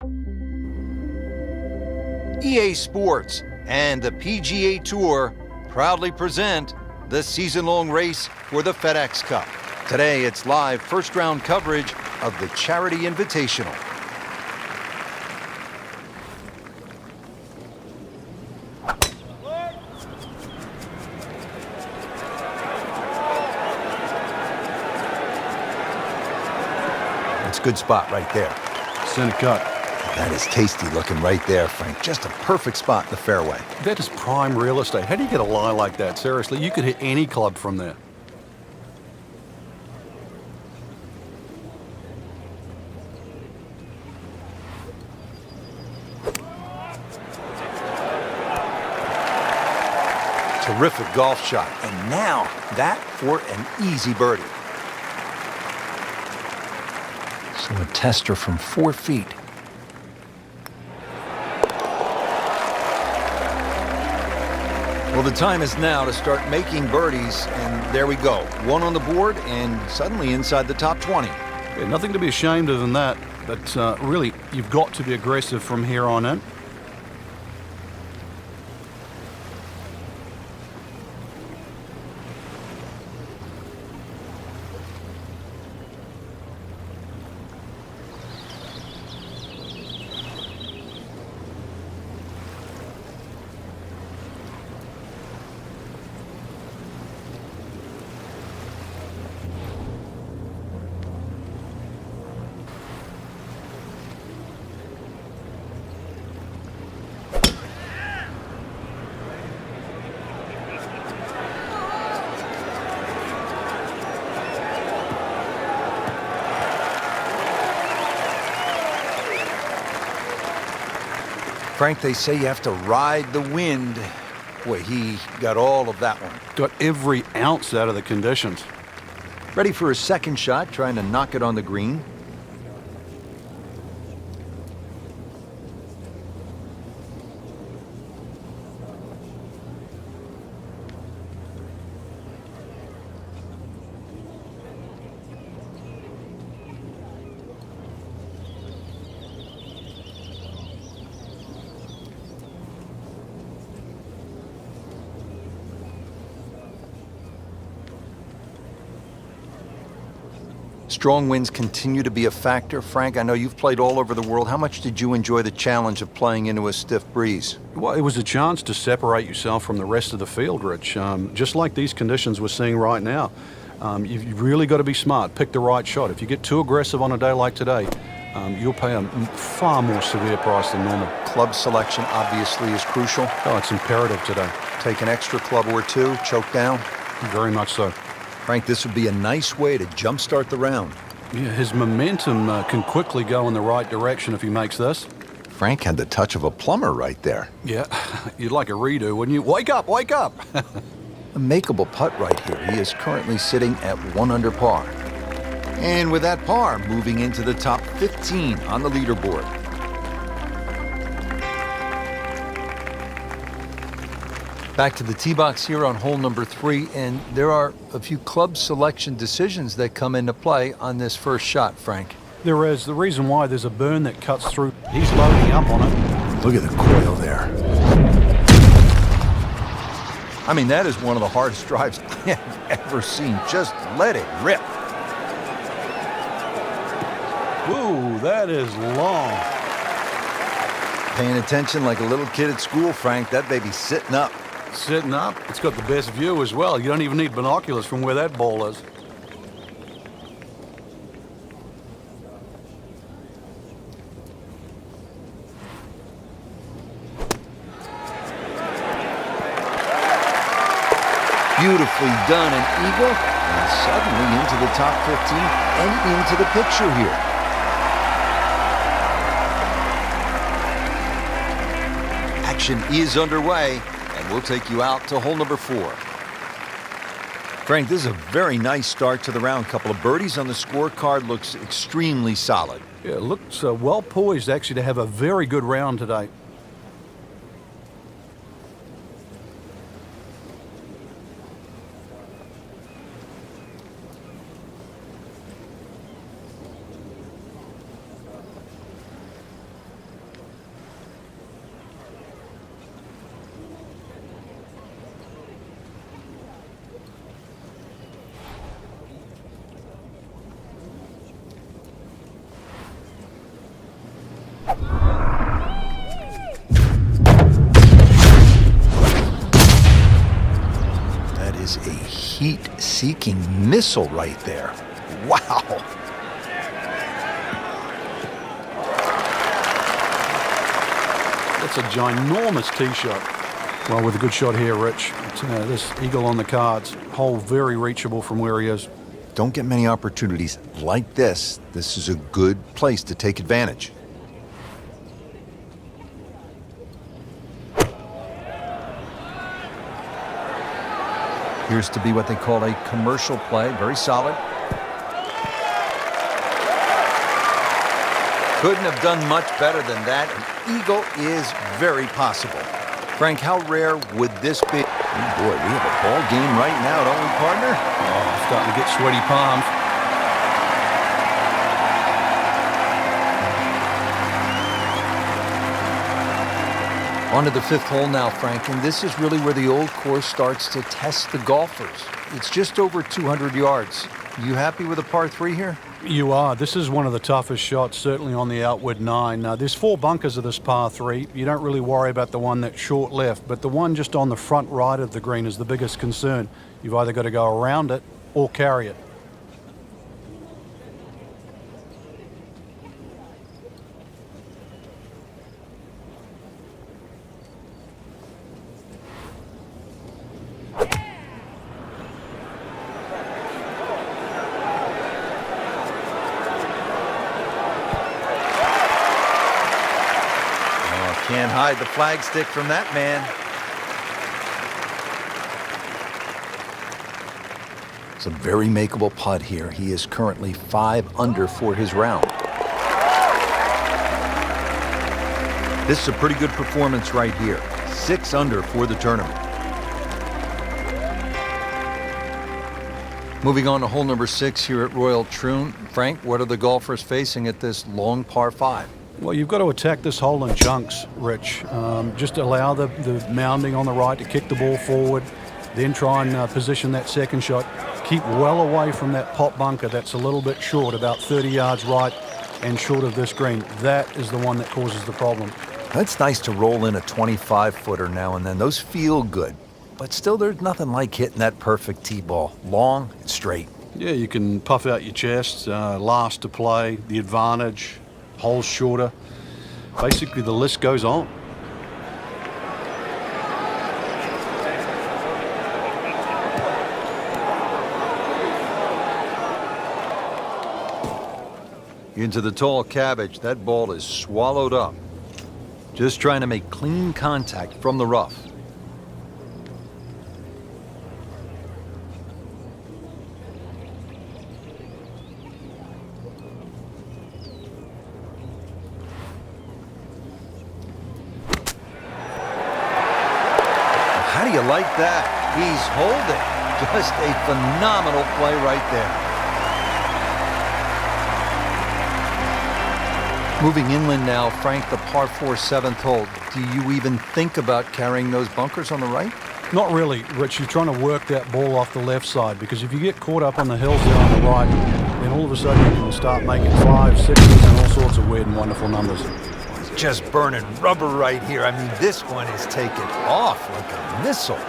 EA Sports and the PGA Tour proudly present the season-long race for the FedEx Cup. Today, it's live first-round coverage of the Charity Invitational. That's a good spot right there. Center cut. That is tasty looking right there, Frank. Just a perfect spot in the fairway. That is prime real estate. How do you get a lie like that? Seriously, you could hit any club from there. Terrific golf shot. And now, that for an easy birdie. So a tester from 4 feet. Well, the time is now to start making birdies, and there we go. One on the board, and suddenly inside the top 20. Yeah, nothing to be ashamed of in that, but really, you've got to be aggressive from here on in. Frank, they say you have to ride the wind. Boy, he got all of that one. Got every ounce out of the conditions. Ready for his second shot, trying to knock it on the green. Strong winds continue to be a factor. Frank, I know you've played all over the world. How much did you enjoy the challenge of playing into a stiff breeze? Well, it was a chance to separate yourself from the rest of the field, Rich. Just like these conditions we're seeing right now. You've really got to be smart, pick the right shot. If you get too aggressive on a day like today, you'll pay a far more severe price than normal. Club selection obviously is crucial. Oh, it's imperative today. Take an extra club or two, choke down. Very much so. Frank, this would be a nice way to jumpstart the round. Yeah, his momentum can quickly go in the right direction if he makes this. Frank had the touch of a plumber right there. Yeah, you'd like a redo, wouldn't you? Wake up, wake up! A makeable putt right here. He is currently sitting at 1 under par. And with that par, moving into the top 15 on the leaderboard. Back to the tee box here on hole number 3, and there are a few club selection decisions that come into play on this first shot, Frank. There is. The reason why there's a burn that cuts through. He's loading up on it. Look at the coil there. I mean, that is one of the hardest drives I have ever seen. Just let it rip. Ooh, that is long. Paying attention like a little kid at school, Frank. That baby's sitting up. Sitting up. It's got the best view as well. You don't even need binoculars from where that ball is. Beautifully done, an eagle, and suddenly into the top 15 and into the picture here. Action is underway, and we'll take you out to hole number 4. Frank, this is a very nice start to the round. Couple of birdies on the scorecard, looks extremely solid. Yeah, it looks well poised actually to have a very good round today. heat-seeking missile right there. Wow. That's a ginormous tee shot. Well, with a good shot here, Rich. This eagle on the cards, hole very reachable from where he is. Don't get many opportunities like this. This is a good place to take advantage. Appears to be what they call a commercial play. Very solid. Couldn't have done much better than that. An eagle is very possible. Frank, how rare would this be? Oh boy, we have a ball game right now, don't we, partner? Oh, starting to get sweaty palms. On to the fifth hole now, Frank, and this is really where the old course starts to test the golfers. It's just over 200 yards. You happy with a par 3 here? You are. This is one of the toughest shots, certainly on the outward 9. Now, there's 4 bunkers of this par 3. You don't really worry about the one that's short left, but the one just on the front right of the green is the biggest concern. You've either got to go around it or carry it. Can't hide the flagstick from that man. It's a very makeable putt here. He is currently 5 under for his round. This is a pretty good performance right here. 6 under for the tournament. Moving on to hole number 6 here at Royal Troon. Frank, what are the golfers facing at this long par 5? Well, you've got to attack this hole in chunks, Rich. Just allow the mounding on the right to kick the ball forward, then try and position that second shot. Keep well away from that pop bunker that's a little bit short, about 30 yards right and short of this green. That is the one that causes the problem. It's nice to roll in a 25-footer now and then. Those feel good. But still, there's nothing like hitting that perfect tee ball. Long and straight. Yeah, you can puff out your chest, last to play, the advantage, holes shorter. Basically, the list goes on. Into the tall cabbage. That ball is swallowed up. Just trying to make clean contact from the rough. How do you like that? He's holding. Just a phenomenal play right there. Moving inland now, Frank, the par 4 7th hole. Do you even think about carrying those bunkers on the right? Not really, Rich. You're trying to work that ball off the left side, because if you get caught up on the hills there on the right, then all of a sudden you can start making 5s, 6s, and all sorts of weird and wonderful numbers. Just burning rubber right here. I mean, this one is taken off like a missile.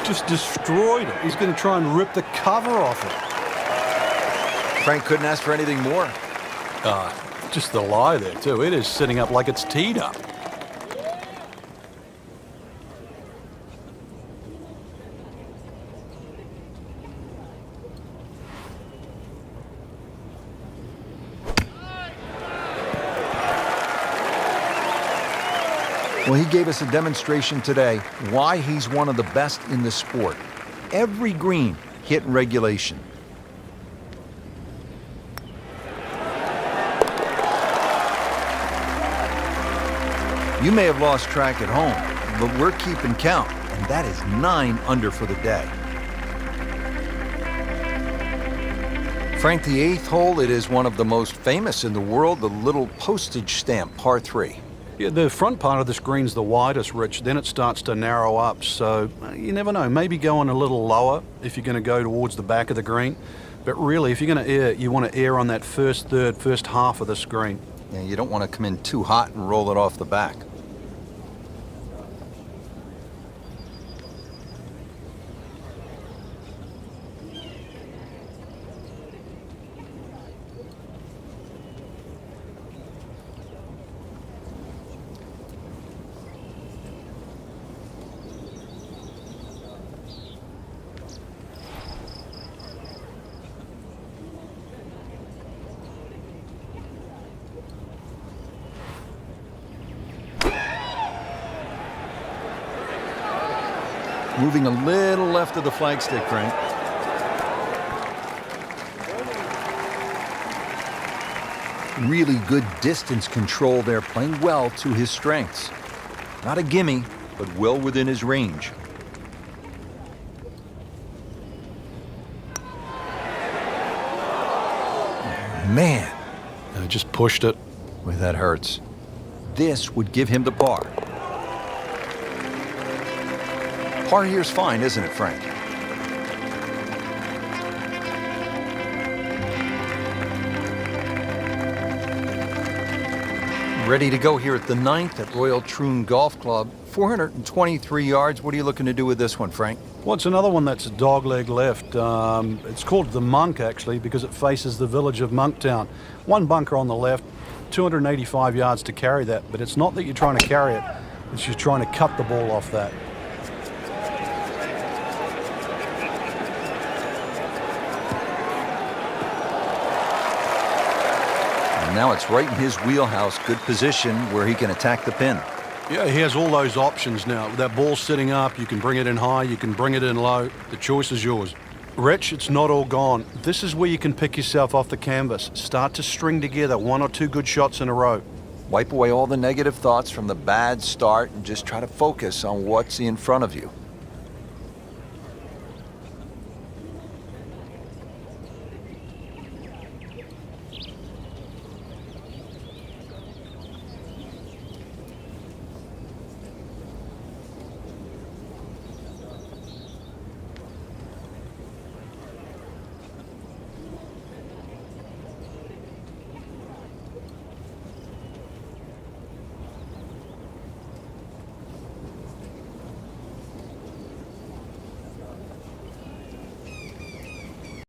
Just destroyed it. He's going to try and rip the cover off it. Frank couldn't ask for anything more. Just the lie there, too. It is sitting up like it's teed up. Well, he gave us a demonstration today why he's one of the best in the sport. Every green hit in regulation. You may have lost track at home, but we're keeping count, and that is 9 under for the day. Frank, the 8th hole, it is one of the most famous in the world, the little postage stamp par 3. Yeah, the front part of this green's the widest, Rich. Then it starts to narrow up, so you never know. Maybe going a little lower if you're going to go towards the back of the green. But really, if you're going to air, you want to air on that first third, first half of this green. Yeah, you don't want to come in too hot and roll it off the back. Moving a little left of the flagstick, Frank. Really good distance control there, playing well to his strengths. Not a gimme, but well within his range. Man, Just pushed it. boy, that hurts. This would give him the par. Par here's fine, isn't it, Frank? Ready to go here at the 9th at Royal Troon Golf Club. 423 yards. What are you looking to do with this one, Frank? Well, it's another one that's dogleg left. It's called the Monk, actually, because it faces the village of Monktown. One bunker on the left, 285 yards to carry that, but it's not that you're trying to carry it, it's you're trying to cut the ball off that. And now it's right in his wheelhouse. Good position where he can attack the pin. Yeah, he has all those options now. With that ball sitting up, you can bring it in high, you can bring it in low. The choice is yours. Rich, it's not all gone. This is where you can pick yourself off the canvas. Start to string together 1 or 2 good shots in a row. Wipe away all the negative thoughts from the bad start and just try to focus on what's in front of you.